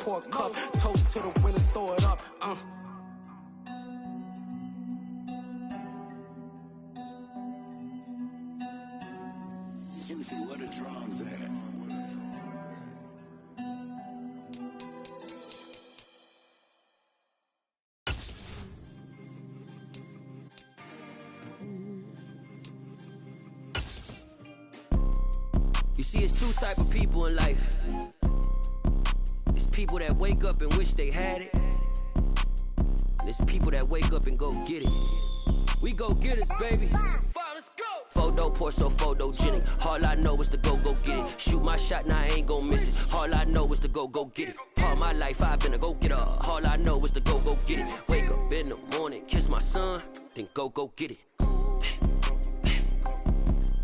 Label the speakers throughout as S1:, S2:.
S1: pour a cup. Toast to the winners, throw it up.
S2: Juicy, where the drums at?
S3: You see, it's two type of people in life. It's people that wake up and wish they had it, and it's people that wake up and go get it. We go get it, baby. Let's go. Photo pour so photogenic. All I know is to go get it. Shoot my shot, now I ain't gon' miss it. All I know is to go get it. All my life I've been a go getter. All I know is to go get it. Wake up in the morning, kiss my son, then go get it.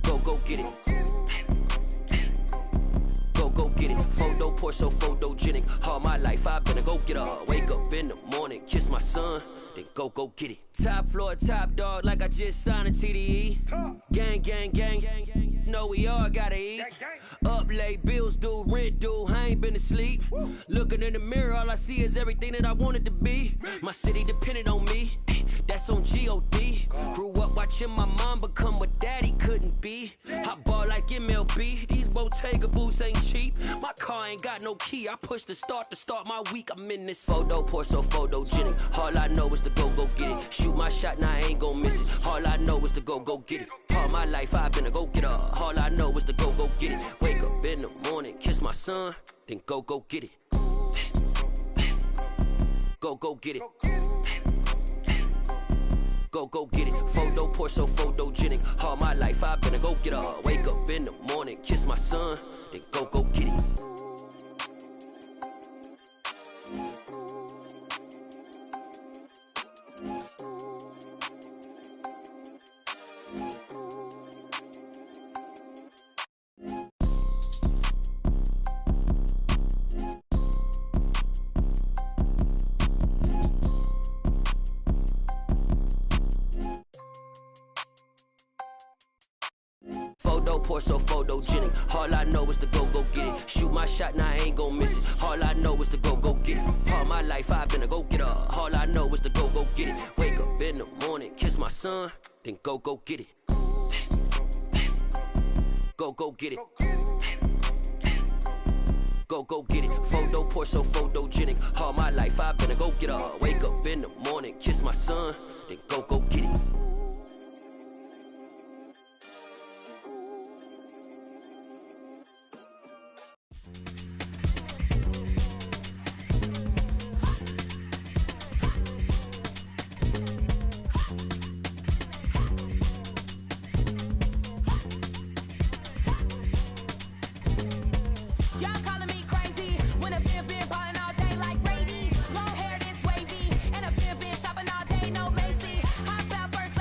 S3: Go get it. Go get it. Photo pour so photogenic. All my life I've been a go getter. Wake up in the morning, kiss my son, then go get it. Top floor, top dog, like I just signed a TDE. Gang, gang, gang, gang, gang. Know we all gotta eat. Up late, bills due, rent due, I ain't been asleep. Looking in the mirror, all I see is everything that I wanted to be. My city depended on me, that's on G.O.D. Grew up watching my mom become what daddy couldn't be. I ball like MLB, these Bottega boots ain't cheap. My car ain't got no key, I push the start to start my week. I'm in this photo pour so photogenic. All I know is to go get it. Shoot my shot, now I ain't gon' miss it. All I know is to go get it. All my life I've been a go getter. All I know is to go get it. Wake up in the morning, kiss my son, then go get it. Go get it. Go get it. Photo pour so photogenic. All my life I've been a go getter. Wake up in the morning, kiss my son, then go get it. Photo pour so photogenic. All I know is to go get it. Shoot my shot, now I ain't gon' miss it. All I know is to go get it. All my life I've been a go getter. All I know is to go get it. Wake up in the morning, kiss my son, then go get it. Go get it. Go get it. Photo pour so photogenic. All my life I've been a go getter. Wake up in the morning, kiss my son, then go get it.
S4: Shopping all day, no Macy. I fell first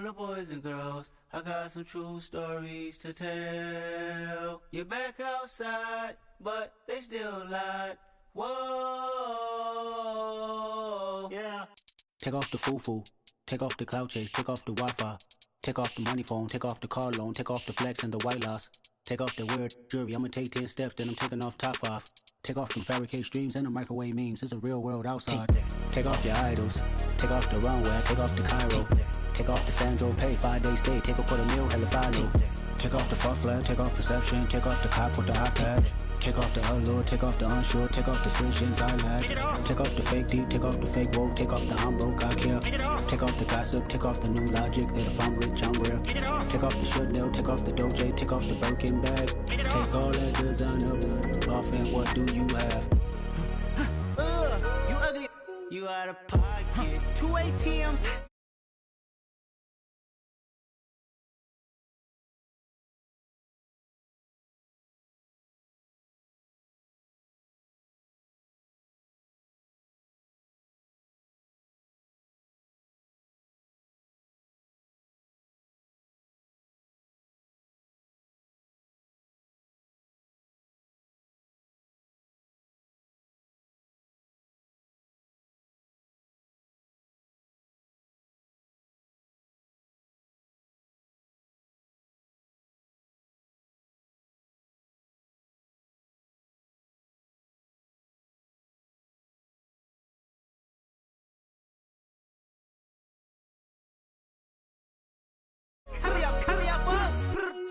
S2: the boys and girls, I got some true stories to tell. You're back outside, but they still lied. Whoa, yeah. Take off the foo-foo, take off the cloud chase, take off the Wi-Fi. Take off the money phone, take off the car loan, take off the flex and the white loss. Take off the weird jewelry, I'ma take 10 steps, then I'm taking off top 5. Take off them fabricate streams and the microwave memes, it's a real world outside. Take off your idols, take off the runway, take off the Cairo. Take off the Sandro pay, 5-day stay, take off for the meal, hella final. Take off the fuck flag, take off reception, take off the cop with the iPad. Take off the allure, take off the unsure, take off decisions I lack. Take off the fake deep, take off the fake woke, take off the I'm broke, I care. Take off the gossip, take off the new logic, that if I'm rich, I'm real. Take off the Chanel, take off the Doja, take off the Birkin bag. Take all that designer off and what do you have? You ugly, you out of pocket. 2 ATMs.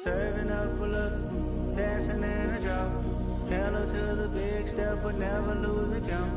S2: Serving up a look, dancing in a drop. Hello to the big step, but never lose a count.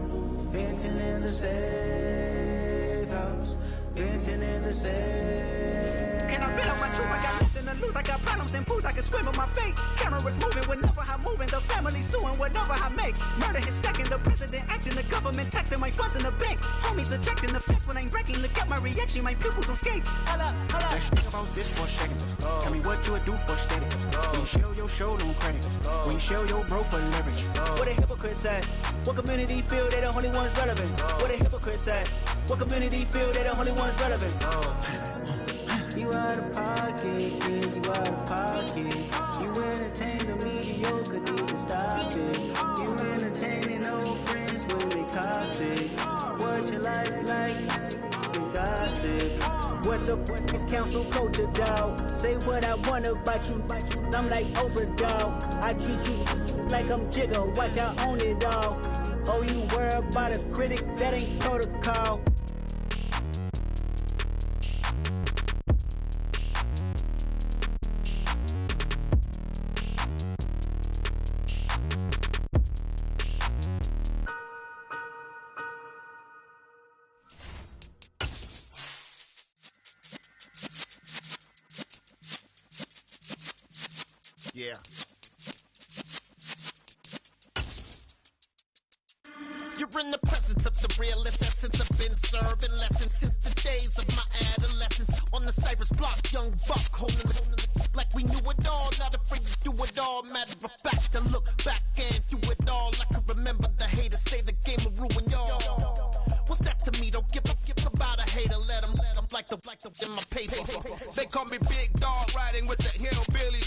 S2: Venting in the safe house, venting in the safe. Can I feel out my truth? I got nothing to lose. I got problems and fools. I can swim with my fate. Cameras moving whenever I'm moving. The family suing whatever I make. Murder is stacking. The president acting. The government taxing my funds in the bank. Homies ejecting the fence when I'm breaking. Look at my reaction. My pupils on skates. Holla, holla. Let's think about this for a second. Tell me what you would do for steady. When you show your show, no credit. When you show your bro for leverage. What a hypocrite said. What community feel they the only ones relevant? What a hypocrite said. What community feel they the only ones relevant? You out of pocket, yeah, you out of pocket. You entertain the mediocre, need to stop it. You entertaining old friends when they toxic. What your life like? You gossip. What the is council culture, dog? Say what I want about you. I'm like overdog. I treat you like I'm Jigga. Watch I own it all. Oh, you worry about a critic? That ain't protocol.
S4: Yeah. You're in the presence of the realest essence. I've been serving lessons since the days of my adolescence. On the Cypress block, young buck holding it like we knew it all. Not afraid to do it all. Matter of fact, to look back and do it all. I can remember the haters say the game will ruin y'all. What's that to me? Don't give about a hater. Let them like the in my paper.
S1: They call me Big Dog, riding with the hillbilly.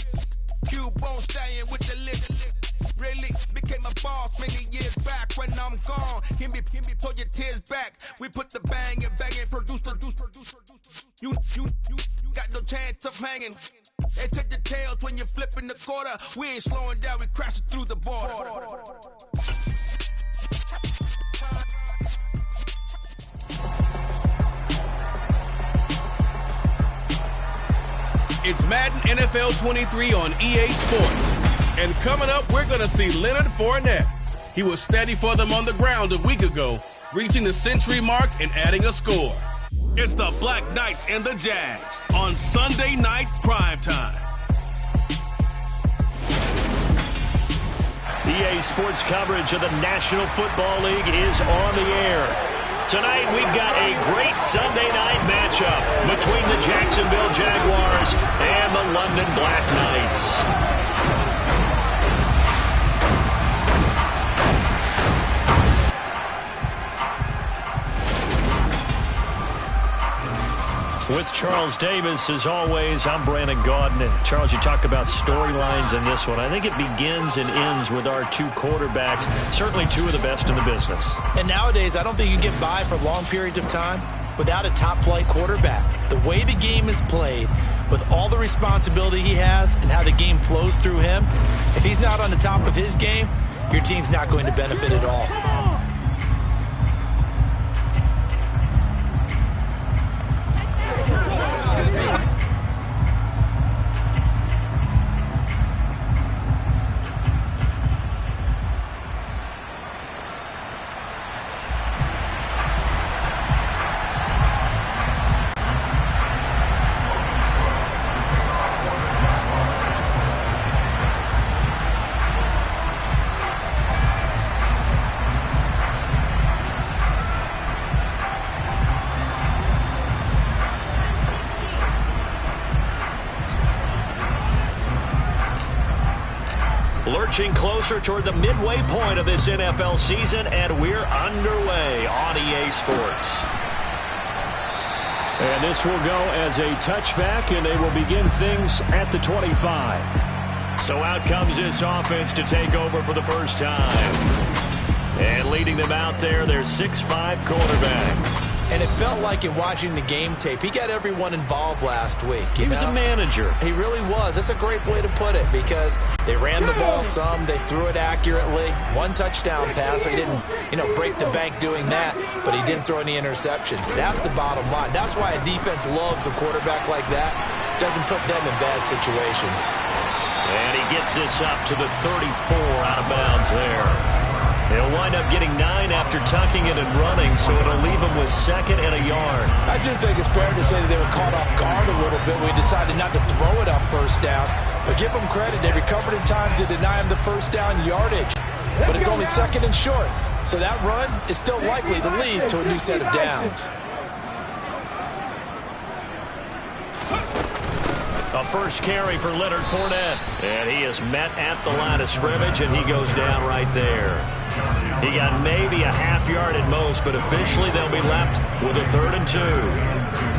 S1: Cubone staying with the lip. Really became a boss many years back. When I'm gone, can be pull your tears back. We put the bang and produce. You got no chance of hanging. They take the tails when you're flipping the quarter. We ain't slowing down, we crashing through the border. It's Madden NFL 23 on EA Sports. And coming up, we're going to see Leonard Fournette. He was steady for them on the ground a week ago, reaching the century mark and adding a score. It's the Black Knights and the Jags on Sunday night primetime.
S5: EA Sports coverage of the National Football League is on the air. Tonight, we've got a great Sunday night matchup between the Jacksonville Jaguars and the London Black Knights. With with Charles Davis. As always, I'm Brandon Gaudin. And Charles, you talk about storylines in this one. I think it begins and ends with our two quarterbacks, certainly two of the best in the business.
S6: And nowadays, I don't think you can get by for long periods of time without a top-flight quarterback. The way the game is played, with all the responsibility he has and how the game flows through him, if he's not on the top of his game, your team's not going to benefit at all.
S5: Lurching closer toward the midway point of this NFL season, and we're underway on EA Sports. And this will go as a touchback, and they will begin things at the 25. So out comes this offense to take over for the first time. And leading them out there, their 6'5" quarterback.
S6: And it felt like in watching the game tape, he got everyone involved last week.
S5: He was a manager.
S6: He really was. That's a great way to put it, because they ran the ball some, they threw it accurately. One touchdown pass, so he didn't, break the bank doing that, but he didn't throw any interceptions. That's the bottom line. That's why a defense loves a quarterback like that. Doesn't put them in bad situations.
S5: And he gets this up to the 34 out of bounds there. They'll wind up getting 9 after tucking it and running, so it'll leave them with 2nd and a yard.
S7: I do think it's fair to say that they were caught off guard a little bit when we decided not to throw it on first down. But give them credit. They recovered in time to deny him the first down yardage. But it's only 2nd and short. So that run is still likely to lead to a new set of downs.
S5: A first carry for Leonard Fournette. And he is met at the line of scrimmage, and he goes down right there. He got maybe a half yard at most, but officially they'll be left with a 3rd and 2.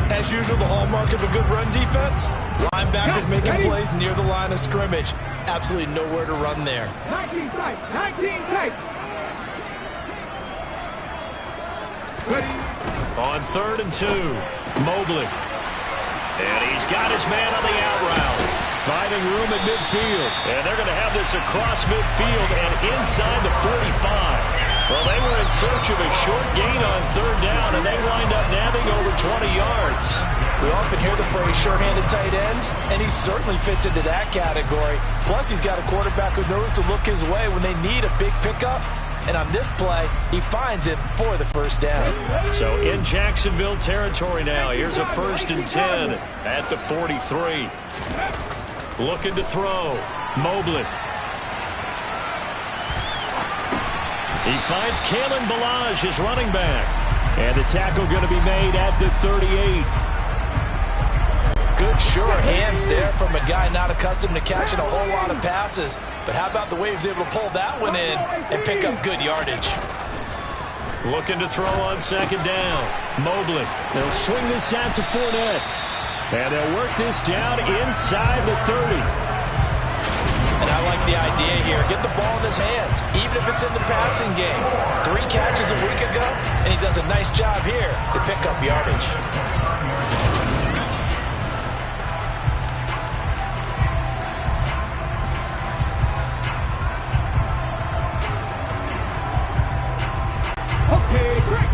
S6: As usual, the hallmark of a good run defense, linebackers making plays near the line of scrimmage. Absolutely nowhere to run there.
S1: 19 tight, 19 tight.
S5: On 3rd and 2, Mobley. And he's got his man on the out route. Finding room at midfield. And they're going to have this across midfield and inside the 45. Well, they were in search of a short gain on 3rd down, and they wind up nabbing over 20 yards.
S6: We often hear the phrase sure-handed tight ends, and he certainly fits into that category. Plus, he's got a quarterback who knows to look his way when they need a big pickup. And on this play, he finds it for the first down.
S5: So in Jacksonville territory now. Here's a 1st and 10 at the 43. Looking to throw. Mobley. He finds Kalen Ballage, his running back. And the tackle going to be made at the 38.
S6: Good, sure hands there from a guy not accustomed to catching a whole lot of passes. But how about the way he was able to pull that one in and pick up good yardage?
S5: Looking to throw on 2nd down. Mobley. They'll swing this out to Fournette. And they'll work this down inside the 30.
S6: And I like the idea here. Get the ball in his hands, even if it's in the passing game. 3 catches a week ago, and he does a nice job here to pick up yardage.
S1: Okay, great.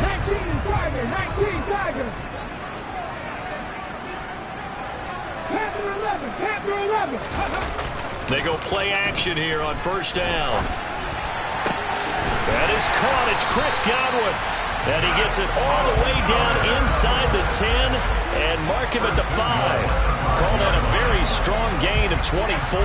S1: 19 Tiger, 19 Tiger. Panther 11, Panther 11.
S5: They go play action here on 1st down. That is caught. It's Chris Godwin. And he gets it all the way down inside the 10 and mark him at the 5. Called on a very strong gain of 24.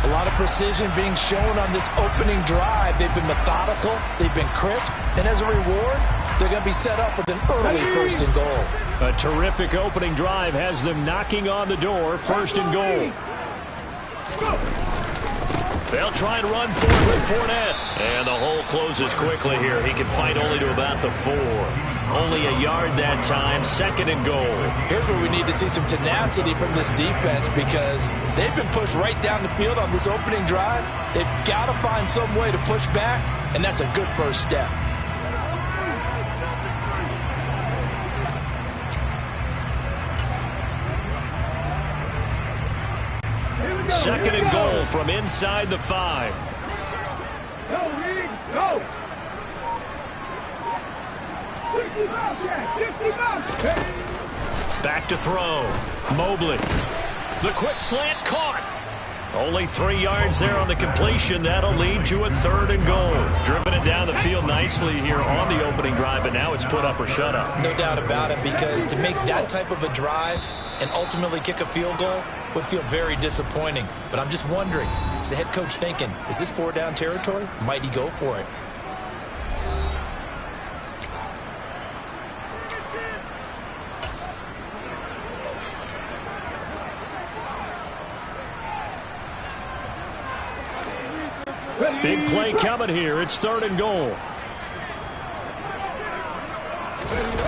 S6: A lot of precision being shown on this opening drive. They've been methodical, they've been crisp, and as a reward, they're going to be set up with an early 1st and goal.
S5: A terrific opening drive has them knocking on the door, 1st and goal. They'll try and run forward with Fournette. And the hole closes quickly here. He can fight only to about the 4. Only a yard that time, 2nd and goal.
S7: Here's where we need to see some tenacity from this defense because they've been pushed right down the field on this opening drive. They've got to find some way to push back, and that's a good first step.
S5: Second and goal from inside the 5.
S1: Go!
S5: Back to throw. Mobley. The quick slant caught. Only 3 yards there on the completion. That'll lead to a 3rd and goal. Driven it down the field nicely here on the opening drive, but now it's put up or shut up.
S6: No doubt about it, because to make that type of a drive and ultimately kick a field goal would feel very disappointing. But I'm just wondering, is the head coach thinking, is this 4-down territory? Might he go for it?
S5: Big play coming here. It's 3rd and goal.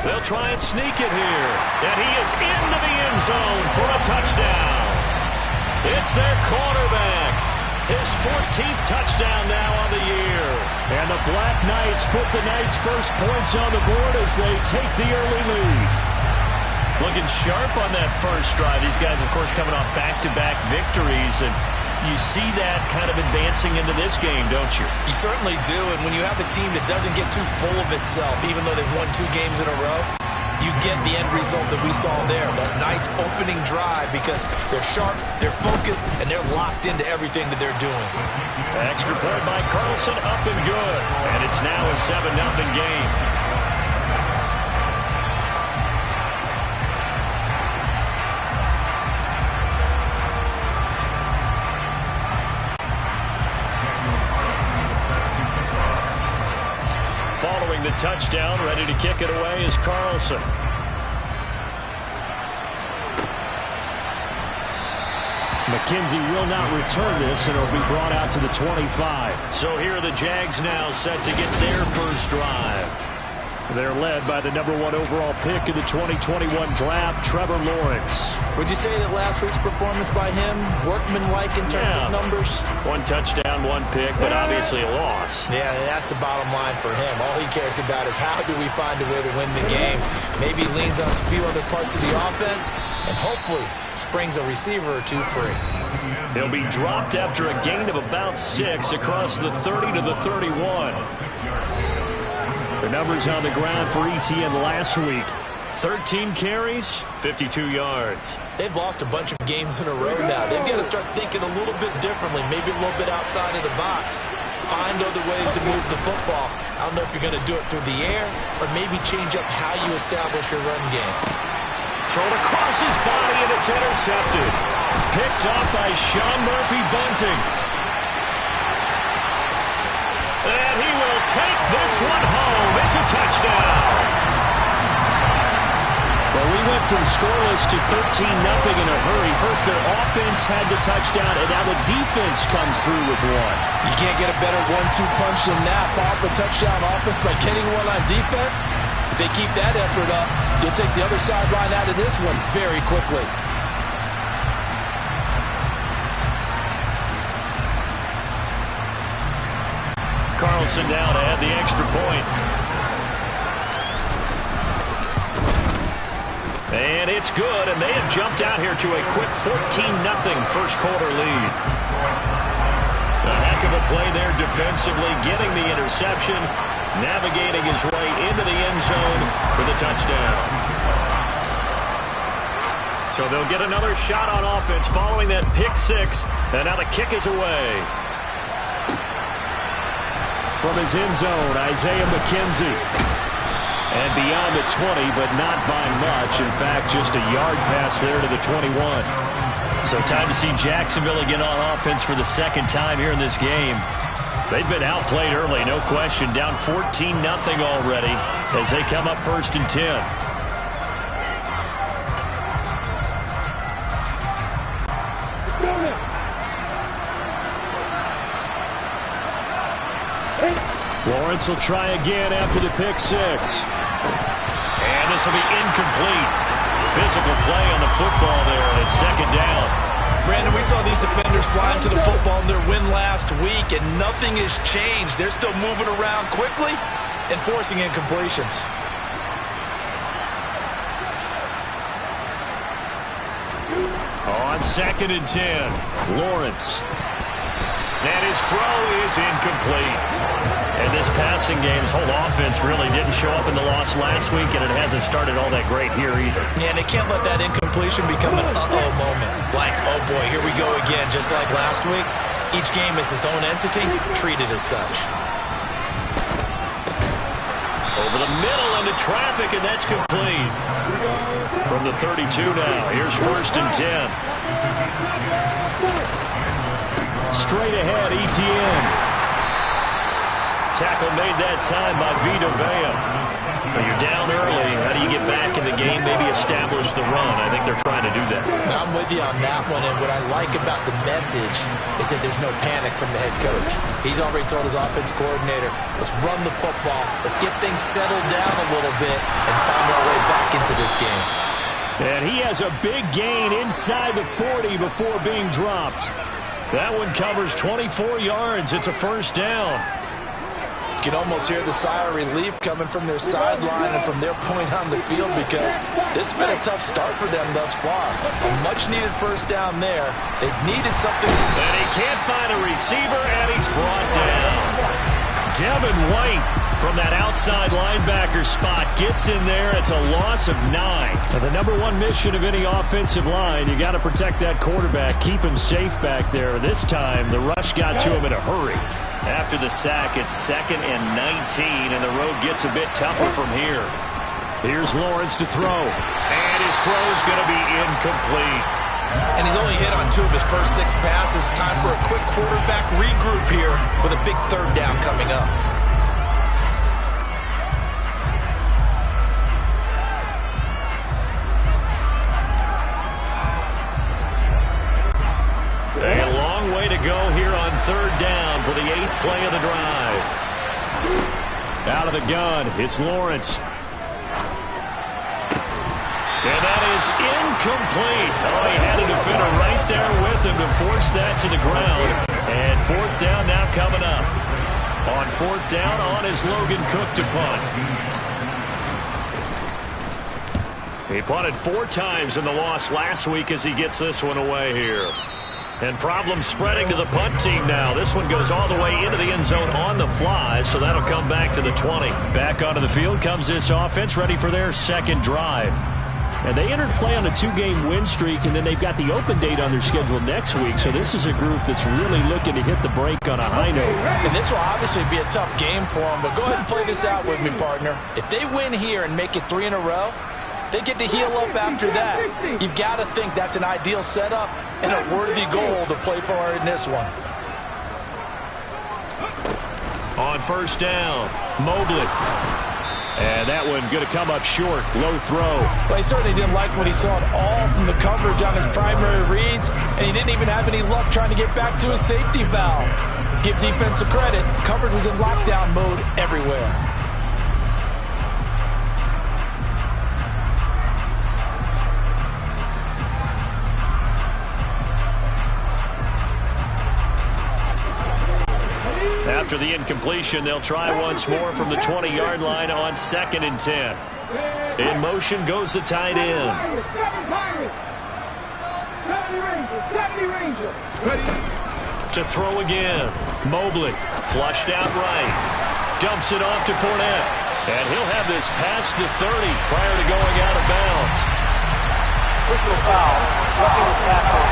S5: They'll try and sneak it here. And he is into the end zone for a touchdown. It's their quarterback. His 14th touchdown now on the year. And the Black Knights put the Knights' first points on the board as they take the early lead. Looking sharp on that first drive. These guys, of course, coming off back-to-back victories. And you see that kind of advancing into this game, don't you?
S6: You certainly do, and when you have a team that doesn't get too full of itself, even though they've won 2 games in a row, you get the end result that we saw there, that nice opening drive, because they're sharp, they're focused, and they're locked into everything that they're doing.
S5: Extra point by Carlson, up and good. And it's now a 7-0 game. Following the touchdown, ready to kick it away is Carlson. McKenzie will not return this, and it'll be brought out to the 25. So here are the Jags now set to get their first drive. They're led by the #1 overall pick in the 2021 draft, Trevor Lawrence.
S6: Would you say that last week's performance by him, workmanlike in terms of numbers?
S5: 1 touchdown, 1 pick, but obviously a loss.
S6: Yeah, that's the bottom line for him. All he cares about is how do we find a way to win the game. Maybe he leans on a few other parts of the offense and hopefully springs a receiver or 2 free.
S5: He'll be dropped after a gain of about 6 across the 30 to the 31. The numbers on the ground for ETN last week. 13 carries, 52 yards.
S6: They've lost a bunch of games in a row now. They've got to start thinking a little bit differently, maybe a little bit outside of the box. Find other ways to move the football. I don't know if you're going to do it through the air or maybe change up how you establish your run game.
S5: Thrown across his body, and it's intercepted. Picked off by Sean Murphy-Bunting. And he will take this one home. It's a touchdown. Well, we went from scoreless to 13-0 in a hurry. First, their offense had the touchdown, and now the defense comes through with one.
S7: You can't get a better 1-2 punch than that. Pop a touchdown offense by getting one on defense. If they keep that effort up, you'll take the other sideline out of this one very quickly.
S5: Carlson down to add the extra point. And it's good, and they have jumped out here to a quick 14-0 first quarter lead. A heck of a play there defensively, getting the interception, navigating his way into the end zone for the touchdown. So they'll get another shot on offense following that pick 6, and now the kick is away. From his end zone, Isaiah McKenzie. And beyond the 20, but not by much. In fact, just a yard pass there to the 21. So time to see Jacksonville again on offense for the second time here in this game. They've been outplayed early, no question. Down 14-0 already as they come up 1st and 10. Lawrence will try again after the pick 6. And this will be incomplete. Physical play on the football there, and it's second down.
S7: Brandon, we saw these defenders flying to the football in their win last week, and nothing has changed. They're still moving around quickly and forcing incompletions.
S5: On 2nd and 10, Lawrence. And his throw is incomplete. And this passing game, his whole offense really didn't show up in the loss last week, and it hasn't started all that great here either.
S7: Yeah, and they can't let that incompletion become an uh-oh moment. Like, oh boy, here we go again, just like last week. Each game is its own entity, treated as such.
S5: Over the middle into traffic, and that's complete. From the 32 now, here's 1st and 10. Straight ahead, Etienne. Tackle made that time by Vita Vea. But you're down early. How do you get back in the game, maybe establish the run? I think they're trying to do that.
S7: I'm with you on that one, and what I like about the message is that there's no panic from the head coach. He's already told his offensive coordinator, let's run the football, let's get things settled down a little bit and find our way back into this game.
S5: And he has a big gain inside the 40 before being dropped. That one covers 24 yards. It's a 1st down.
S7: You can almost hear the sigh of relief coming from their sideline and from their point on the field, because this has been a tough start for them thus far. A much-needed 1st down there. They needed something.
S5: And he can't find a receiver, and he's brought down. Devin White from that outside linebacker spot gets in there. It's a loss of 9. Now, the #1 mission of any offensive line, you got to protect that quarterback, keep him safe back there. This time, the rush got to him in a hurry. After the sack, it's 2nd and 19, and the road gets a bit tougher from here. Here's Lawrence to throw, and his throw's going to be incomplete.
S7: And he's only hit on 2 of his first 6 passes. Time for a quick quarterback regroup here with a big 3rd down coming up.
S5: A long way to go here on 3rd down for the 8th play of the drive. Out of the gun, it's Lawrence. And that is incomplete. Oh, he had a defender right there with him to force that to the ground. And 4th down now coming up. On 4th down, on is Logan Cook to punt. He punted 4 times in the loss last week as he gets this one away here. And problems spreading to the punt team now. This one goes all the way into the end zone on the fly, so that'll come back to the 20. Back onto the field comes this offense, ready for their 2nd drive. And they entered play on a 2-game win streak, and then they've got the open date on their schedule next week. So this is a group that's really looking to hit the break on a high note.
S7: And this will obviously be a tough game for them, but go ahead and play this out with me, partner. If they win here and make it 3 in a row, they get to heal up after that. You've got to think that's an ideal setup and a worthy goal to play for in this one.
S5: On 1st down, Mobley. And that one going to come up short. Low throw.
S7: Well, he certainly didn't like what he saw at all from the coverage on his primary reads, and he didn't even have any luck trying to get back to his safety valve. Give defense a credit. Coverage was in lockdown mode everywhere.
S5: After the incompletion, they'll try once more from the 20-yard line on 2nd and 10. In motion goes the tight end. To throw again. Mobley flushed out right. Dumps it off to Fournette. And he'll have this past the 30 prior to going out of bounds.
S8: Personal foul. Roughing the tackle.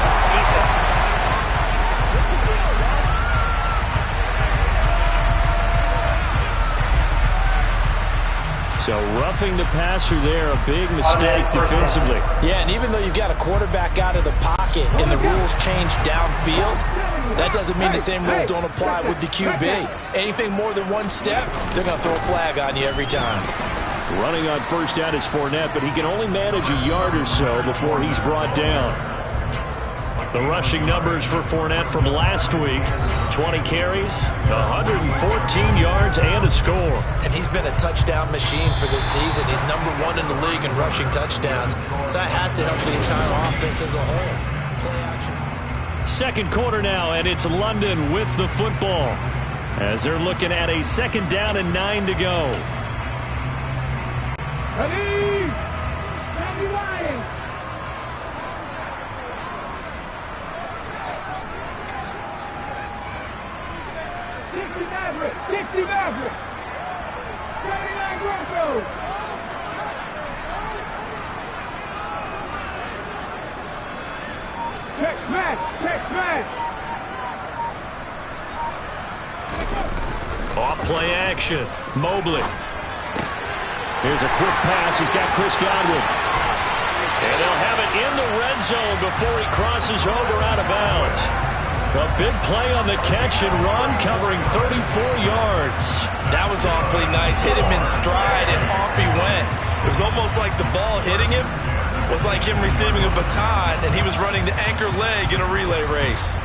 S5: So roughing the passer there, a big mistake defensively.
S7: Yeah, and even though you've got a quarterback out of the pocket and the rules change downfield, that doesn't mean the same rules don't apply with the QB. Anything more than 1 step, they're going to throw a flag on you every time.
S5: Running on 1st down is Fournette, but he can only manage a yard or so before he's brought down. The rushing numbers for Fournette from last week: 20 carries, 114 yards, and a score.
S6: And he's been a touchdown machine for this season. He's #1 in the league in rushing touchdowns. So that has to help the entire offense as a whole. Play action.
S5: Second quarter now, and it's London with the football as they're looking at a 2nd down and 9 to go.
S1: Ready? Ready, Ryan. 60 Maverick, 60 Maverick. 79 Broncos. Check smash, check smash.
S5: Off play action. Mobley. Here's a quick pass. He's got Chris Godwin. And they'll have it in the red zone before he crosses over out of bounds. A big play on the catch and run, covering 34 yards.
S6: That was awfully nice. Hit him in stride, and off he went. It was almost like the ball hitting him was like him receiving a baton, and he was running the anchor leg in a relay race.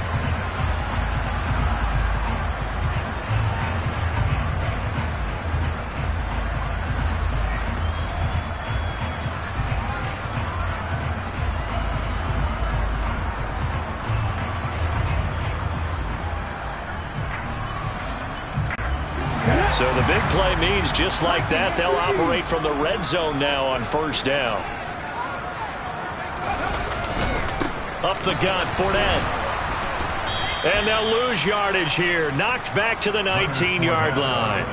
S5: So the big play means just like that, they'll operate from the red zone now on 1st down. Up the gut, Fournette. And they'll lose yardage here. Knocked back to the 19-yard line.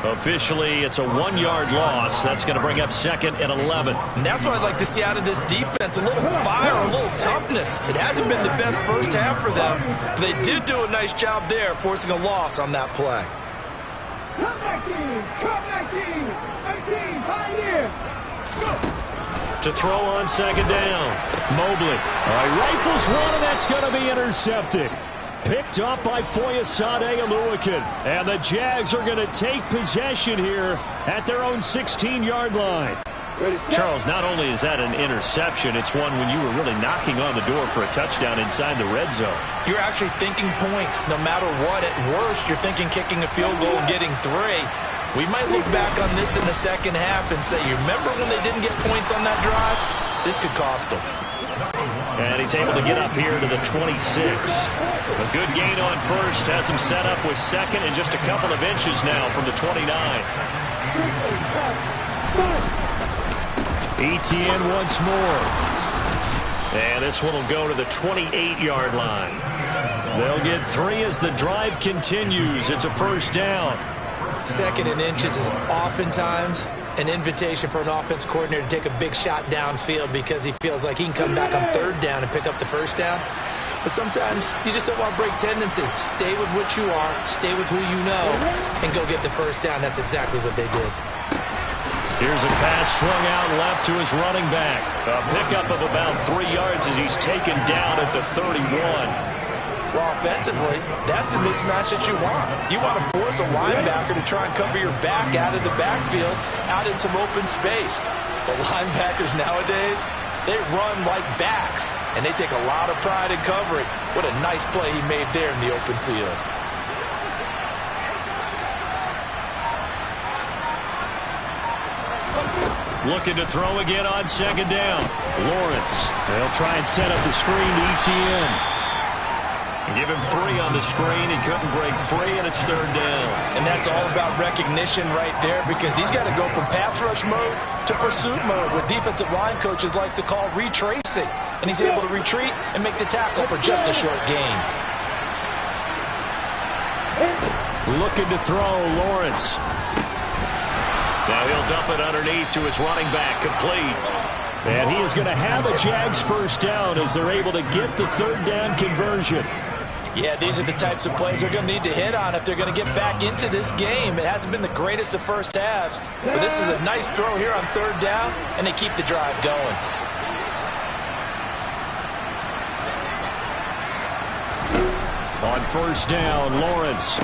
S5: Officially, it's a 1-yard loss. That's going to bring up 2nd and 11.
S6: And that's what I'd like to see out of this defense. A little fire, a little toughness. It hasn't been the best first half for them. But they did do a nice job there, forcing a loss on that play.
S1: Come back in, 18, Pioneer. Go.
S5: To throw on 2nd down. Mobley. All right, rifles one, and that's going to be intercepted. Picked up by Foyesade Oluwakin. And the Jags are going to take possession here at their own 16-yard line. Charles, not only is that an interception, it's one when you were really knocking on the door for a touchdown inside the red zone.
S6: You're actually thinking points no matter what. At worst, you're thinking kicking a field goal and getting 3. We might look back on this in the second half and say, you remember when they didn't get points on that drive? This could cost them.
S5: And he's able to get up here to the 26. A good gain on 1st has him set up with 2nd and just a couple of inches now from the 29. Etienne once more. And this one will go to the 28-yard line. They'll get 3 as the drive continues. It's a 1st down.
S6: 2nd and inches is oftentimes an invitation for an offense coordinator to take a big shot downfield because he feels like he can come back on 3rd down and pick up the 1st down. But sometimes you just don't want to break tendency. Stay with what you are, stay with who you know, and go get the 1st down. That's exactly what they did.
S5: Here's a pass swung out left to his running back. A pickup of about 3 yards as he's taken down at the 31.
S6: Well, offensively, that's the mismatch that you want. You want to force a linebacker to try and cover your back out of the backfield, out in some open space. The linebackers nowadays, they run like backs, and they take a lot of pride in covering. What a nice play he made there in the open field.
S5: Looking to throw again on 2nd down. Lawrence. They'll try and set up the screen to Etienne. Give him 3 on the screen. He couldn't break free, and it's 3rd down.
S6: And that's all about recognition right there because he's got to go from pass rush mode to pursuit mode, what defensive line coaches like to call retracing. And he's able to retreat and make the tackle for just a short gain.
S5: Looking to throw, Lawrence. Now he'll dump it underneath to his running back, complete. And he is going to have a Jags 1st down as they're able to get the 3rd down conversion.
S6: Yeah, these are the types of plays they're going to need to hit on if they're going to get back into this game. It hasn't been the greatest of first halves, but this is a nice throw here on 3rd down, and they keep the drive going.
S5: On 1st down, Lawrence.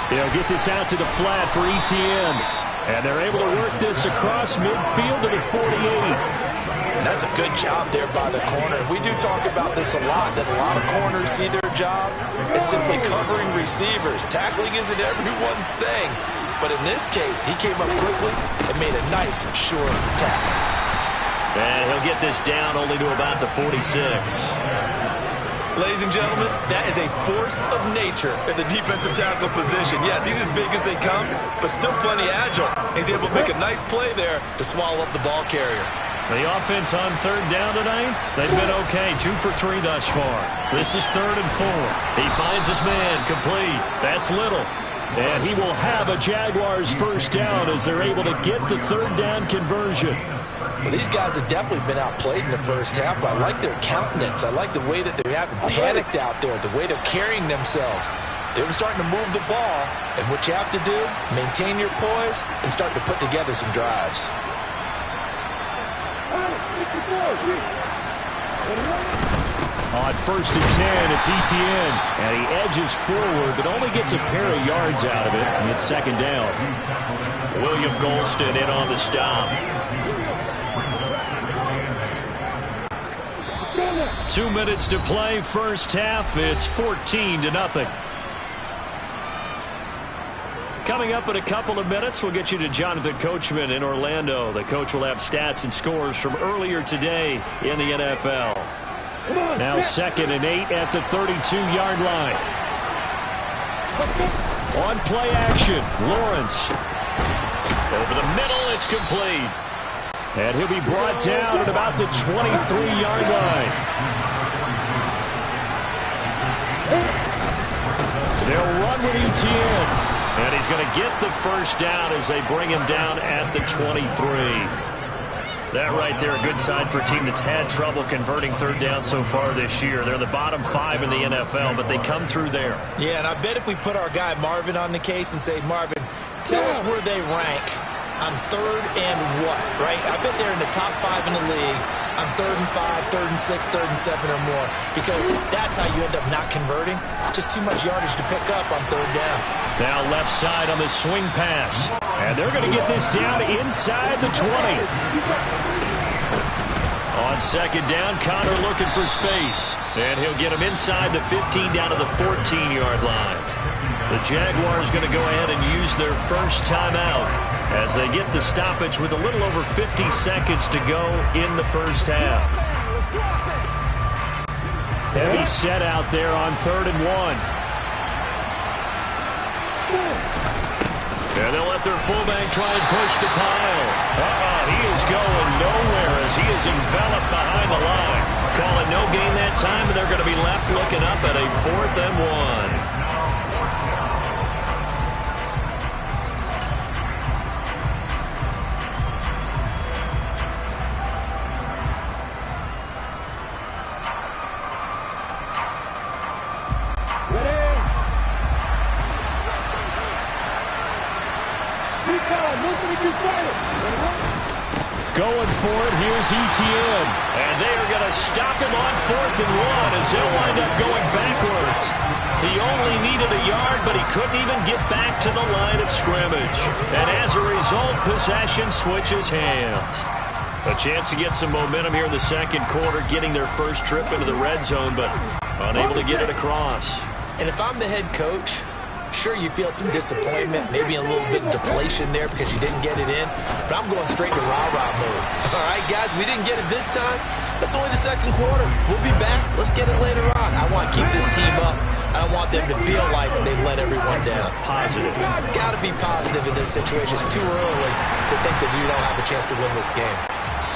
S5: He'll get this out to the flat for Etienne. And they're able to work this across midfield to the 48.
S6: That's a good job there by the corner. We do talk about this a lot, that a lot of corners see their job as simply covering receivers. Tackling isn't everyone's thing. But in this case, he came up quickly and made a nice, short tackle.
S5: And he'll get this down only to about the 46.
S6: Ladies and gentlemen, that is a force of nature at the defensive tackle position. Yes, he's as big as they come, but still plenty agile. He's able to make a nice play there to swallow up the ball carrier.
S5: The offense on third down tonight, they've been okay. 2 for 3 thus far. This is 3rd and 4. He finds his man complete. That's Little. And he will have a Jaguars first down as they're able to get the third down conversion.
S6: Well, these guys have definitely been outplayed in the first half, but I like their countenance. I like the way that they haven't panicked out there, the way they're carrying themselves. They're starting to move the ball, and what you have to do, maintain your poise and start to put together some drives.
S5: On 1st and 10, it's Etienne, and he edges forward, but only gets a pair of yards out of it, and it's 2nd down. William Golston in on the stop. 2 minutes to play, first half. It's 14-0. Coming up in a couple of minutes, we'll get you to Jonathan Coachman in Orlando. The coach will have stats and scores from earlier today in the NFL. Now 2nd and 8 at the 32-yard line. On play action, Lawrence. Over the middle, it's complete. And he'll be brought down at about the 23-yard line. They'll run with Etienne. And he's going to get the first down as they bring him down at the 23. That right there, a good sign for a team that's had trouble converting third down so far this year. They're the bottom 5 in the NFL, but they come through there.
S6: Yeah, and I bet if we put our guy Marvin on the case and say, Marvin, tell us where they rank on 3rd and what, right? I bet they're in the top 5 in the league on 3rd and 5, 3rd and 6, 3rd and 7 or more, because that's how you end up not converting. Just too much yardage to pick up on 3rd down.
S5: Now left side on the swing pass. And they're going to get this down inside the 20. On 2nd down, Connor looking for space. And he'll get him inside the 15 down to the 14-yard line. The Jaguars going to go ahead and use their first timeout as they get the stoppage with a little over 50 seconds to go in the first half. Heavy set out there on 3rd and 1. And they'll let their fullback try and push the pile. He is going nowhere as he is enveloped behind the line. Calling no gain that time, and they're going to be left looking up at a 4th and 1. Going for it, here's Etienne. And they are going to stop him on 4th and 1 as they'll wind up going backwards. He only needed a yard, but he couldn't even get back to the line of scrimmage. And as a result, possession switches hands. A chance to get some momentum here in the 2nd quarter, getting their first trip into the red zone, but unable to get it across.
S6: And if I'm the head coach, sure, you feel some disappointment, maybe a little bit of deflation there because you didn't get it in, but I'm going straight to rah-rah mode. All right, guys, we didn't get it this time. That's only the 2nd quarter. We'll be back. Let's get it later on. I want to keep this team up. I don't want them to feel like they've let everyone down.
S5: Positive.
S6: Got to be positive in this situation. It's too early to think that you don't have a chance to win this game.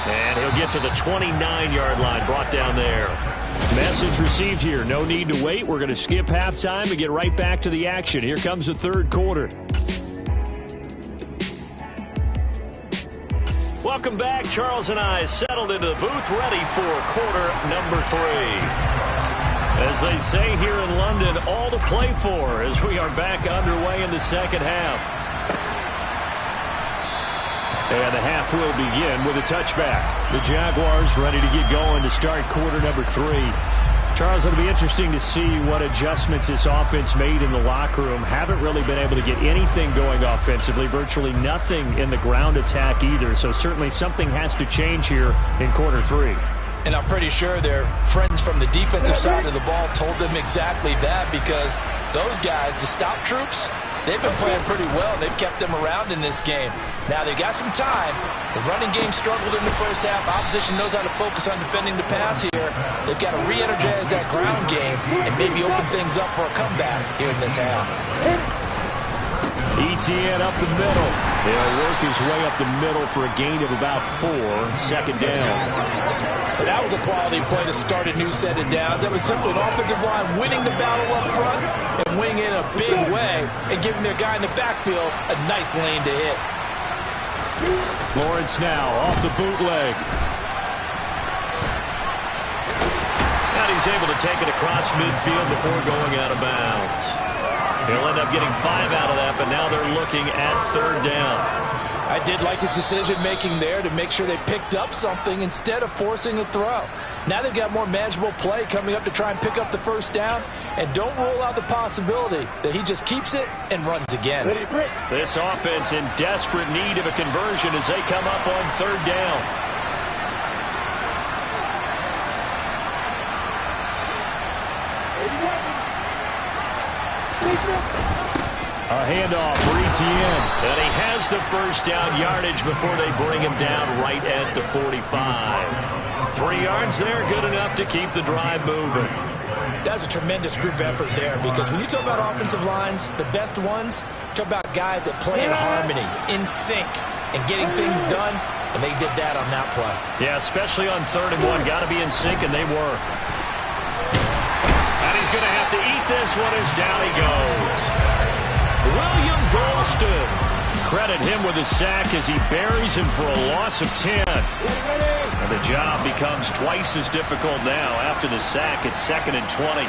S5: And he'll get to the 29-yard line, brought down there. Message received here. No need to wait. We're going to skip halftime and get right back to the action. Here comes the 3rd quarter. Welcome back. Charles and I settled into the booth, ready for quarter number 3. As they say here in London, all to play for as we are back underway in the 2nd half. And the half will begin with a touchback. The Jaguars ready to get going to start quarter number 3. Charles, it'll be interesting to see what adjustments this offense made in the locker room. Haven't really been able to get anything going offensively, virtually nothing in the ground attack either. So certainly something has to change here in quarter 3.
S7: And I'm pretty sure their friends from the defensive side of the ball told them exactly that, because those guys, the stop troops, they've been playing pretty well. They've kept them around in this game. Now they've got some time. The running game struggled in the first half. Opposition knows how to focus on defending the pass here. They've got to re-energize that ground game and maybe open things up for a comeback here in this half.
S5: ETN up the middle. He'll work his way up the middle for a gain of about 4. Second down.
S7: And that was a quality play to start a new set of downs. That was simply an offensive line winning the battle up front and winning in a big way and giving their guy in the backfield a nice lane to hit.
S5: Lawrence now off the bootleg. And he's able to take it across midfield before going out of bounds. He'll end up getting 5 out of that, but now they're looking at third down.
S7: I did like his decision-making there to make sure they picked up something instead of forcing a throw. Now they've got more manageable play coming up to try and pick up the first down, and don't rule out the possibility that he just keeps it and runs again.
S5: This offense in desperate need of a conversion as they come up on third down. A handoff for ETN. And he has the first down yardage before they bring him down right at the 45. 3 yards there, good enough to keep the drive moving.
S7: That's a tremendous group effort there, because when you talk about offensive lines, the best ones, talk about guys that play in harmony, in sync, and getting things done, and they did that on that play.
S5: Yeah, especially on 3rd and 1. Got to be in sync, and they were. And he's going to have to eat this one as down he goes. William Golston. Credit him with a sack as he buries him for a loss of 10. And the job becomes twice as difficult now. After the sack, it's 2nd and 20.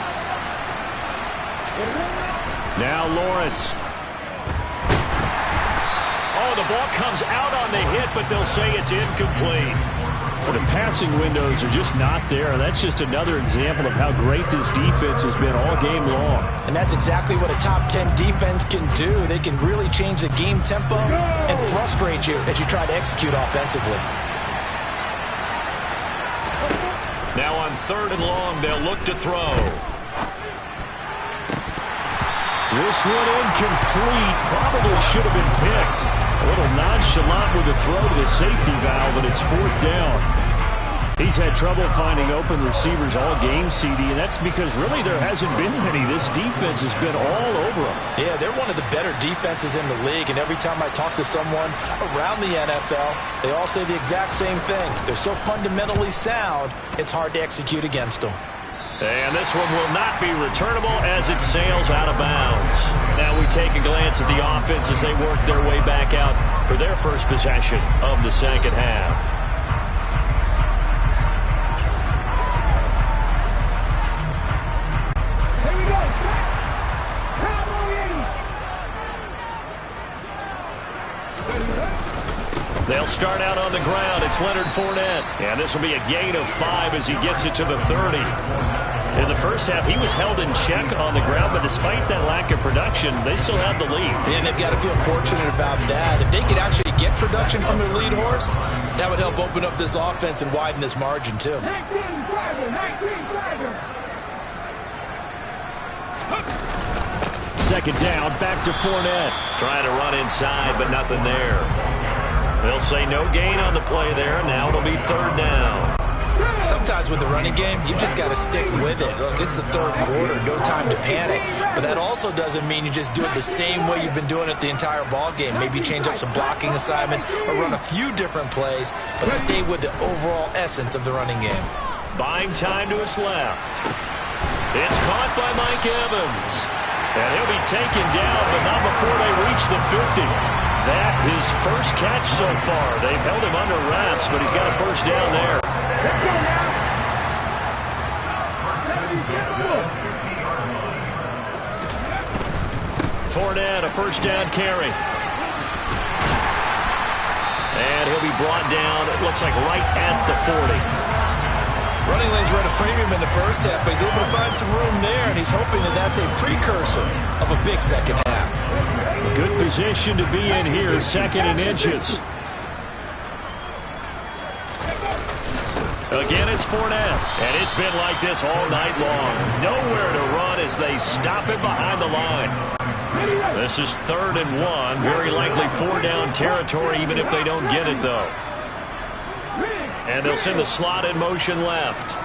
S5: Now Lawrence. Oh, the ball comes out on the hit, but they'll say it's incomplete. Well, the passing windows are just not there. That's just another example of how great this defense has been all game long.
S7: And that's exactly what a top 10 defense can do. They can really change the game tempo and frustrate you as you try to execute offensively.
S5: Now on 3rd and long, they'll look to throw. This one incomplete. Probably should have been picked. A little nonchalant with the throw to the safety valve, and it's 4th down. He's had trouble finding open receivers all game, CD, and that's because really there hasn't been many. This defense has been all over them.
S7: Yeah, they're one of the better defenses in the league, and every time I talk to someone around the NFL, they all say the exact same thing. They're so fundamentally sound, it's hard to execute against them.
S5: And this one will not be returnable as it sails out of bounds. Now we take a glance at the offense as they work their way back out for their first possession of the second half. They'll start out on the ground. It's Leonard Fournette. And this will be a gain of 5 as he gets it to the 30. In the first half, he was held in check on the ground, but despite that lack of production, they still have the lead.
S7: And they've got to feel fortunate about that. If they could actually get production from their lead horse, that would help open up this offense and widen this margin, too.
S9: 19 driver.
S5: Second down, back to Fournette. Trying to run inside, but nothing there. They'll say no gain on the play there. Now it'll be 3rd down.
S7: Sometimes with the running game, you've just got to stick with it. Look, it's the 3rd quarter, no time to panic. But that also doesn't mean you just do it the same way you've been doing it the entire ball game. Maybe change up some blocking assignments or run a few different plays, but stay with the overall essence of the running game.
S5: Buying time to his left. It's caught by Mike Evans. And he'll be taken down, but not before they reach the 50. That his first catch so far. They've held him under wraps, but he's got a first down there. Fournette, a first down carry. And he'll be brought down, it looks like right at the 40.
S7: Running lanes were at a premium in the first half, but he's able to find some room there, and he's hoping that that's a precursor of a big second half.
S5: Good position to be in here, 2nd and inches. Again, it's Fournette, and it's been like this all night long. Nowhere to run as they stop him behind the line. This is 3rd and 1, very likely 4-down territory, even if they don't get it, though. And they'll send the slot in motion left.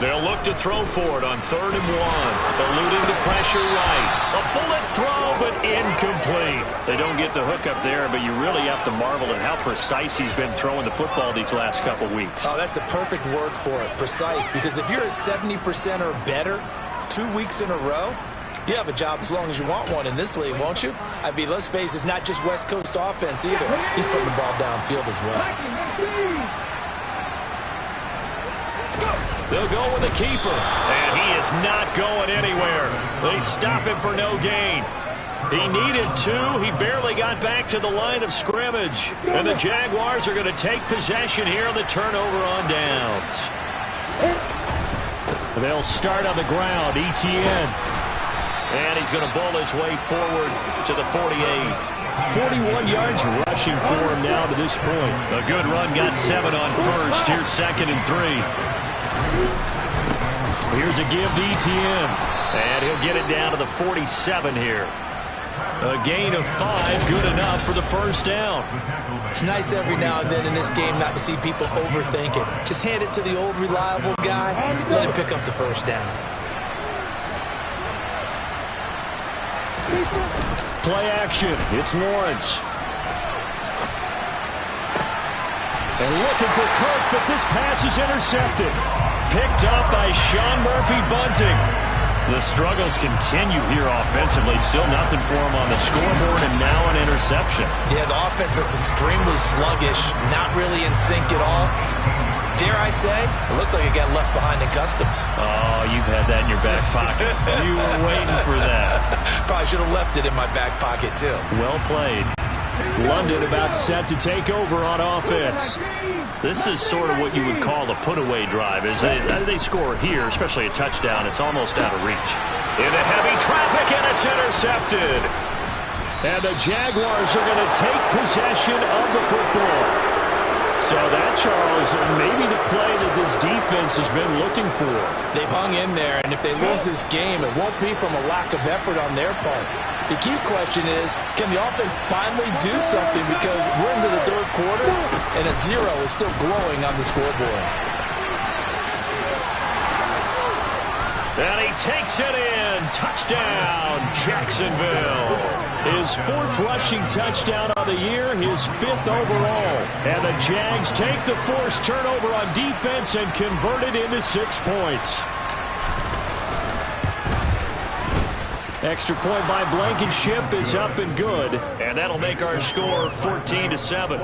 S5: They'll look to throw for it on 3rd and 1. Eluding the pressure right. A bullet throw, but incomplete. They don't get the hook up there, but you really have to marvel at how precise he's been throwing the football these last couple weeks.
S6: Oh, that's the perfect word for it, precise. Because if you're at 70% or better 2 weeks in a row, you have a job as long as you want one in this league, won't you? I mean, let's face it, it's not just West Coast offense either. He's putting the ball downfield as well.
S5: They'll go with the keeper, and he is not going anywhere. They stop him for no gain. He needed 2. He barely got back to the line of scrimmage. And the Jaguars are going to take possession here on the turnover on downs. They'll start on the ground, Etienne. And he's going to bowl his way forward to the 48. 41 yards rushing for him now to this point. A good run, got 7 on first. Here's 2nd and 3. Here's a give to Etienne. And he'll get it down to the 47 here. A gain of 5, good enough for the first down.
S6: It's nice every now and then in this game not to see people overthink it. Just hand it to the old reliable guy, let him pick up the first down.
S5: Play action. It's Lawrence. And looking for Kirk, but this pass is intercepted. Picked up by Sean Murphy-Bunting. The struggles continue here offensively. Still nothing for him on the scoreboard, and now an interception.
S6: Yeah, the offense looks extremely sluggish, not really in sync at all. Dare I say, it looks like it got left behind in customs.
S5: Oh, you've had that in your back pocket. You were waiting for that.
S6: Probably should have left it in my back pocket, too.
S5: Well played. London about set to take over on offense. This is sort of what you would call a put-away drive. As they score here, especially a touchdown, it's almost out of reach. Into heavy traffic, and it's intercepted. And the Jaguars are going to take possession of the football. So that, Charles, maybe the play that this defense has been looking for.
S7: They've hung in there, and if they lose this game, it won't be from a lack of effort on their part. The key question is, can the offense finally do something, because we're into the 3rd quarter, and a 0 is still glowing on the scoreboard.
S5: And he takes it in. Touchdown, Jacksonville. His 4th rushing touchdown of the year, his 5th overall. And the Jags take the forced turnover on defense and convert it into 6 points. Extra point by Blankenship is up and good. And that'll make our score 14-7.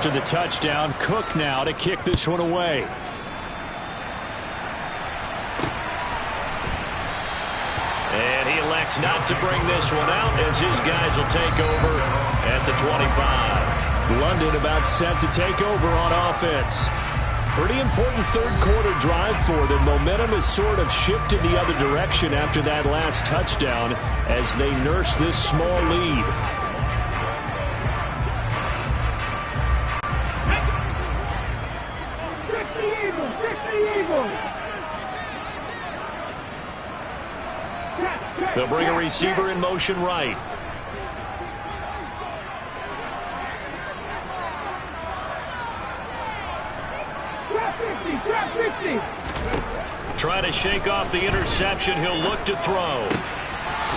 S5: after the touchdown. Cook now to kick this one away. And he elects not to bring this one out as his guys will take over at the 25. London about set to take over on offense. Pretty important third-quarter drive for them. Momentum has sort of shifted the other direction after that last touchdown as they nurse this small lead. They'll bring a receiver in motion right. Trying to shake off the interception. He'll look to throw.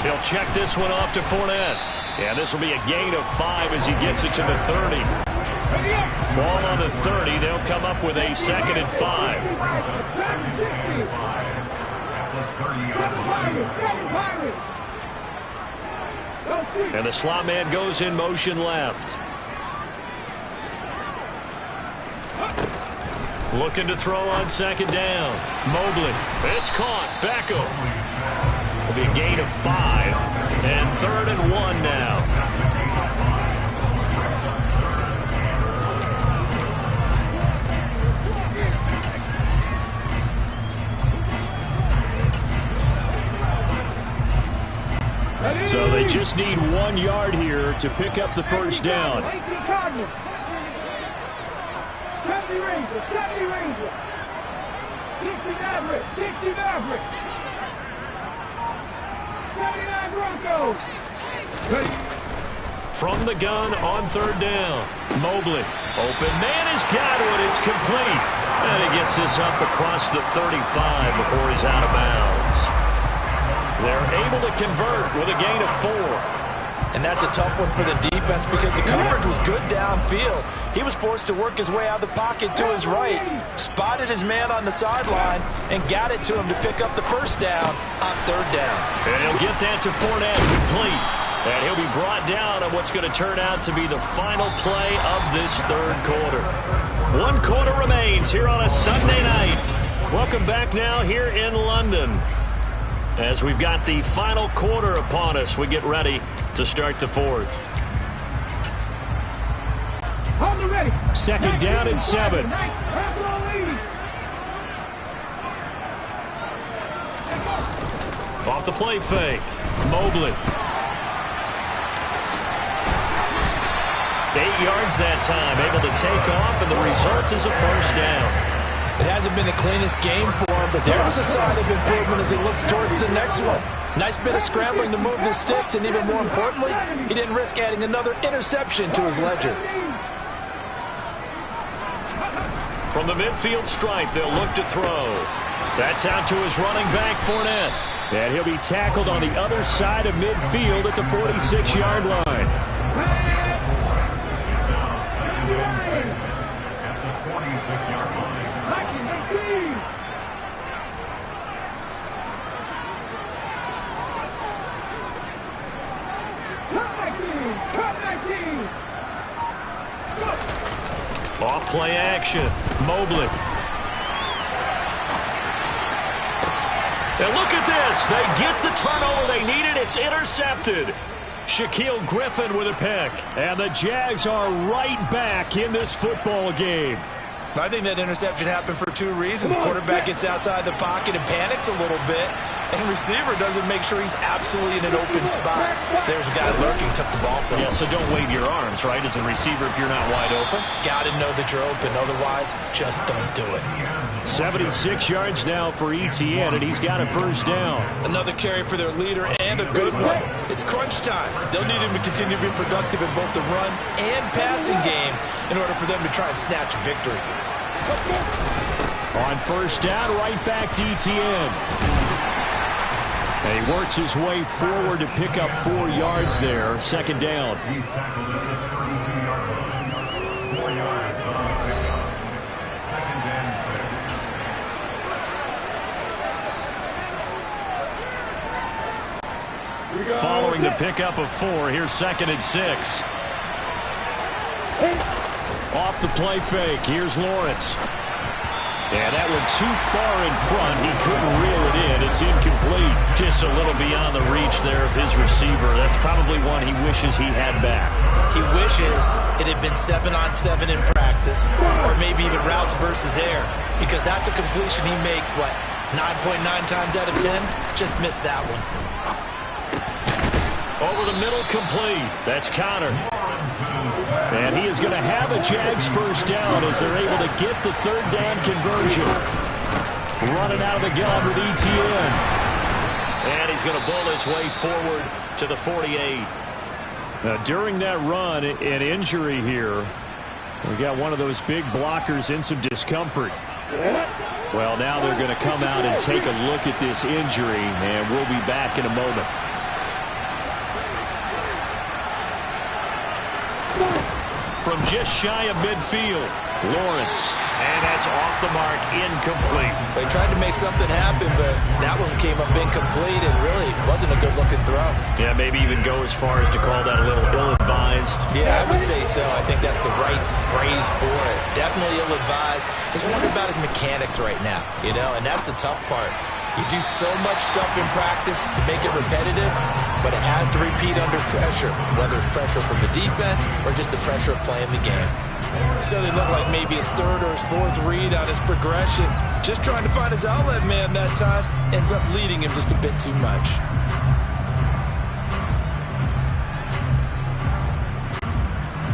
S5: He'll check this one off to Fournette. Yeah, this will be a gain of 5 as he gets it to the 30. Ball on the 30. They'll come up with a 2nd and 5. And the slot man goes in motion left. Looking to throw on 2nd down. Mobley. It's caught. Beckham. Will be a gain of 5. And 3rd and 1 now. So they just need 1 yard here to pick up the first down.
S9: 70 Rangers, 70 Rangers. 60 Mavericks, 60 Mavericks. 79 Broncos.
S5: From the gun on 3rd down. Mobley. Open man has got it. It's complete. And he gets this up across the 35 before he's out of bounds. They're able to convert with a gain of 4.
S7: And that's a tough one for the defense because the coverage was good downfield. He was forced to work his way out of the pocket to his right, spotted his man on the sideline, and got it to him to pick up the first down on 3rd down.
S5: And he'll get that to Fournette, complete. And he'll be brought down on what's going to turn out to be the final play of this 3rd quarter. 1 quarter remains here on a Sunday night. Welcome back now here in London. As we've got the final quarter upon us, we get ready to start the 4th. 2nd down and 7. Off the play fake. Mobley. 8 yards that time, able to take off, and the result is a first down.
S7: It hasn't been the cleanest game for him, but there was a sign of improvement as he looks towards the next one. Nice bit of scrambling to move the sticks, and even more importantly, he didn't risk adding another interception to his ledger.
S5: From the midfield stripe, they'll look to throw. That's out to his running back, Fournette. And he'll be tackled on the other side of midfield at the 46-yard line. Off play action. Mobley. And look at this. They get the turnover they needed. It's intercepted. Shaquille Griffin with a pick. And the Jags are right back in this football game.
S7: I think that interception happened for 2 reasons. Quarterback gets outside the pocket and panics a little bit, and receiver doesn't make sure he's absolutely in an open spot. So there's a guy lurking, took the ball from him.
S5: Yeah, so don't wave your arms, right, as a receiver if you're not wide open.
S7: Got to know that you're open. Otherwise, just don't do it.
S5: 76 yards now for ETN, and he's got a first down.
S7: Another carry for their leader, and a good one. It's crunch time. They'll need him to continue to be productive in both the run and passing game in order for them to try and snatch a victory.
S5: On first down, right back to ETN. And he works his way forward to pick up 4 yards there. 2nd down. Following the pickup of 4, here's 2nd and 6. Off the play fake, here's Lawrence. And that one too far in front. He couldn't reel it in. It's incomplete. Just a little beyond the reach there of his receiver. That's probably one he wishes he had back.
S6: He wishes it had been 7-on-7 in practice, or maybe even routes versus air, because that's a completion he makes, what, 9.9 times out of 10? Just missed that one.
S5: Over the middle, complete. That's Connor. And he is going to have a Jags first down as they're able to get the third down conversion. Running out of the gun with ETN. And he's going to bull his way forward to the 48. Now, during that run, an injury here. We got one of those big blockers in some discomfort. Well, now they're going to come out and take a look at this injury, and we'll be back in a moment. From just shy of midfield, Lawrence. And that's off the mark, incomplete.
S6: They tried to make something happen, but that one came up incomplete and really wasn't a good-looking throw.
S5: Yeah, maybe even go as far as to call that a little ill-advised.
S6: Yeah, I would say so. I think that's the right phrase for it. Definitely ill-advised. He's wondering about his mechanics right now, you know, and that's the tough part. You do so much stuff in practice to make it repetitive, but it has to repeat under pressure, whether it's pressure from the defense or just the pressure of playing the game. So they look like maybe his third or his fourth read on his progression. Just trying to find his outlet man that time. Ends up leading him just a bit too much.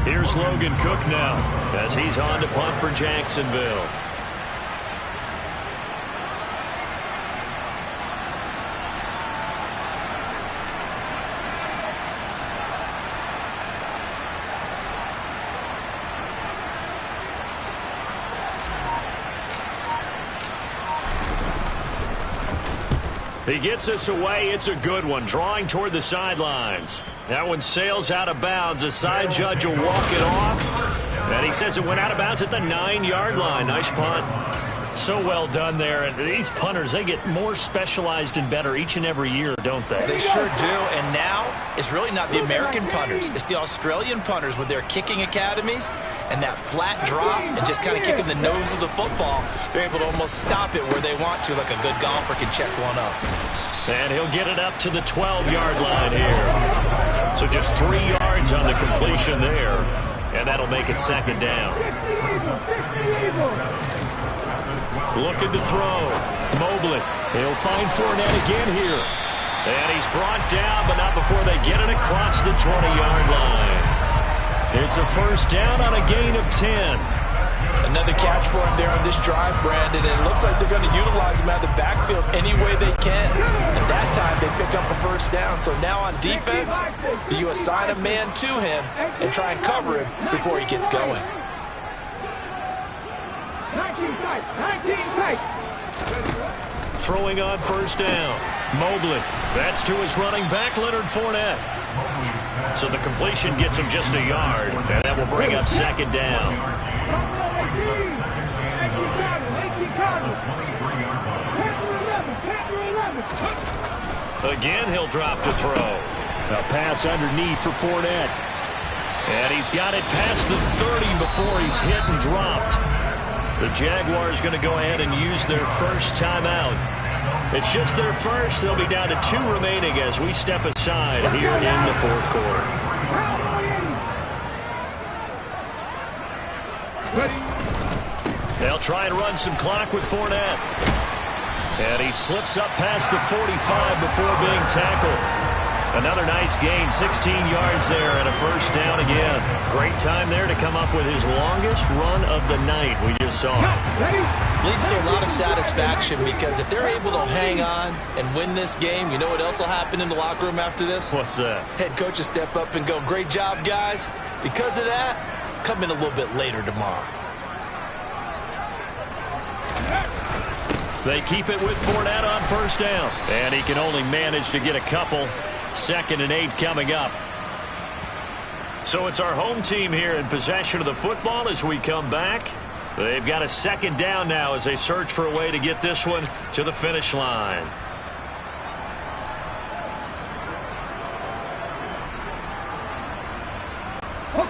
S5: Here's Logan Cook now as he's on to punt for Jacksonville. He gets us away. It's a good one. Drawing toward the sidelines. That one sails out of bounds. The side judge will walk it off. And he says it went out of bounds at the 9-yard line. Nice punt. So well done there. And these punters, they get more specialized and better each and every year, don't they?
S6: They sure do. And now it's really not the American punters. It's the Australian punters with their kicking academies and that flat drop and just kind of kicking the nose of the football. They're able to almost stop it where they want to, like a good golfer can check one up.
S5: And he'll get it up to the 12-yard line here. So just 3 yards on the completion there. And that'll make it second down. Looking to throw. Mobley. He'll find Fournette again here. And he's brought down, but not before they get it across the 20-yard line. It's a first down on a gain of 10.
S7: Another catch for him there on this drive, Brandon, and it looks like they're going to utilize him out of the backfield any way they can. And that time they pick up a first down. So now on defense, do you assign a man to him and try and cover him before he gets going?
S9: 19 tight, 19 tight.
S5: Throwing on first down. Mobley. That's to his running back, Leonard Fournette. So the completion gets him just a yard, and that will bring up second down. Again, he'll drop to throw. A pass underneath for Fournette. And he's got it past the 30 before he's hit and dropped. The Jaguars going to go ahead and use their first timeout. It's just their first. They'll be down to 2 remaining as we step aside here in the fourth quarter. They'll try and run some clock with Fournette. And he slips up past the 45 before being tackled. Another nice gain, 16 yards there and a first down again. Great time there to come up with his longest run of the night we just saw.
S6: Leads to a lot of satisfaction because if they're able to hang on and win this game, you know what else will happen in the locker room after this?
S5: What's that?
S6: Head coach will step up and go, great job, guys. Because of that, come in a little bit later tomorrow.
S5: They keep it with Fournette on first down. And he can only manage to get a couple. 2nd and 8 coming up. So it's our home team here in possession of the football as we come back. They've got a second down now as they search for a way to get this one to the finish line.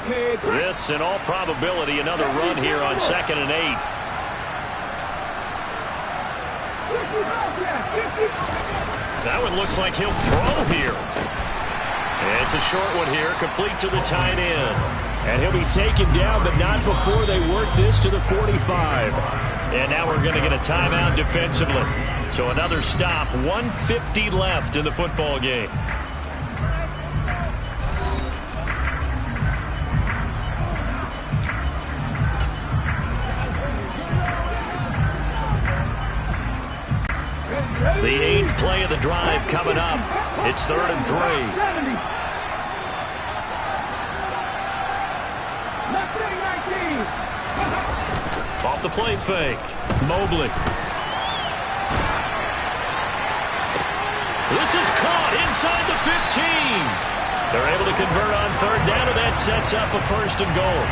S5: This, in all probability, another run here on 2nd and 8. That one looks like he'll throw here. It's a short one here, complete to the tight end.
S7: And he'll be taken down, but not before they work this to the 45.
S5: And now we're going to get a timeout defensively. So another stop, 1:50 left in the football game. The 8th play of the drive coming up. It's 3rd and 3. Off the play fake. Mobley. This is caught inside the 15. They're able to convert on 3rd down, and that sets up a 1st and goal.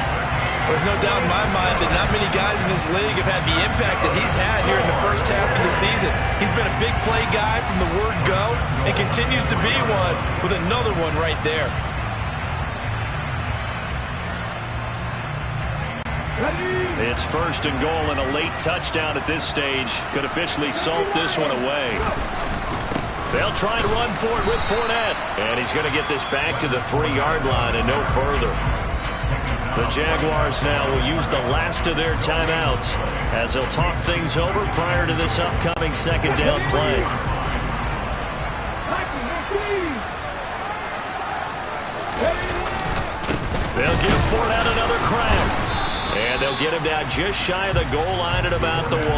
S6: There's no doubt in my mind that not many guys in this league have had the impact that he's had here in the first half of the season. He's been a big play guy from the word go and continues to be one with another one right there.
S5: It's 1st and goal, and a late touchdown at this stage could officially salt this one away. They'll try and run for it with Fournette. And he's going to get this back to the 3-yard line and no further. The Jaguars now will use the last of their timeouts as they'll talk things over prior to this upcoming 2nd down play. They'll give Fournette another crack. And they'll get him down just shy of the goal line at about the 1.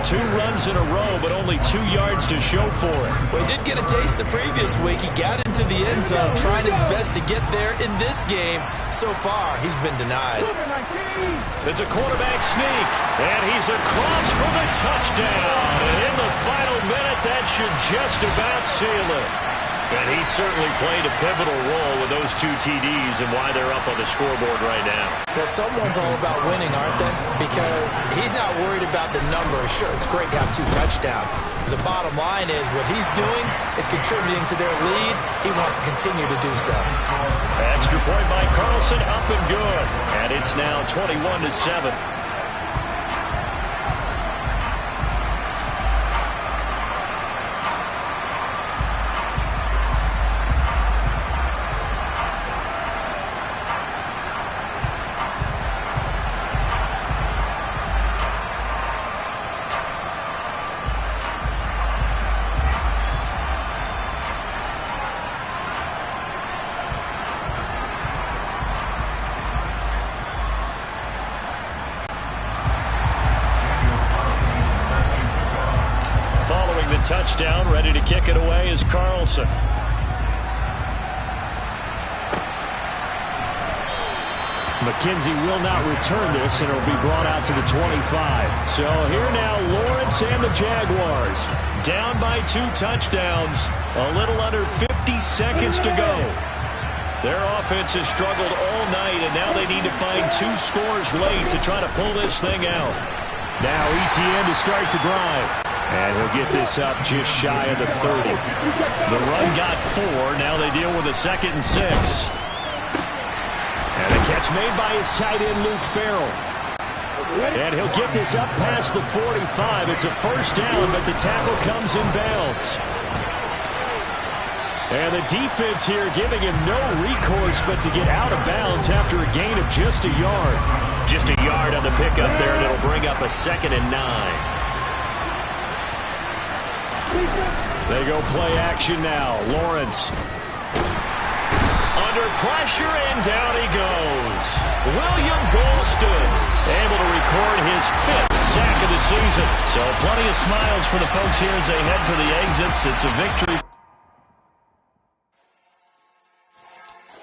S5: 2 runs in a row, but only 2 yards to show for it.
S6: Well, he did get a taste the previous week. He got into the end zone, trying his best to get there in this game. So far, he's been denied.
S5: It's a quarterback sneak, and he's across for the touchdown. And in the final minute, that should just about seal it. And he certainly played a pivotal role with those 2 TDs and why they're up on the scoreboard right now.
S6: Well, someone's all about winning, aren't they? Because he's not worried about the number. Sure, it's great to have 2 touchdowns. But the bottom line is what he's doing is contributing to their lead. He wants to continue to do so.
S5: Extra point by Carlson, up and good. And it's now 21-7. Touchdown, ready to kick it away is Carlson.
S7: McKenzie will not return this, and it'll be brought out to the 25. So here now, Lawrence and the Jaguars.
S5: Down by 2 touchdowns. A little under 50 seconds to go. Their offense has struggled all night, and now they need to find 2 scores late to try to pull this thing out.
S7: Now ETN to start the drive. And he'll get this up just shy of the 30.
S5: The run got 4. Now they deal with a 2nd and 6.
S7: And a catch made by his tight end, Luke Farrell. And he'll get this up past the 45. It's a 1st down, but the tackle comes in bounds. And the defense here giving him no recourse but to get out of bounds after a gain of just a yard.
S5: Just a yard on the pickup there, and it'll bring up a 2nd and 9.
S7: They go play action now. Lawrence.
S5: Under pressure, and down he goes. William Golston able to record his 5th sack of the season. So plenty of smiles for the folks here as they head for the exits. It's a victory.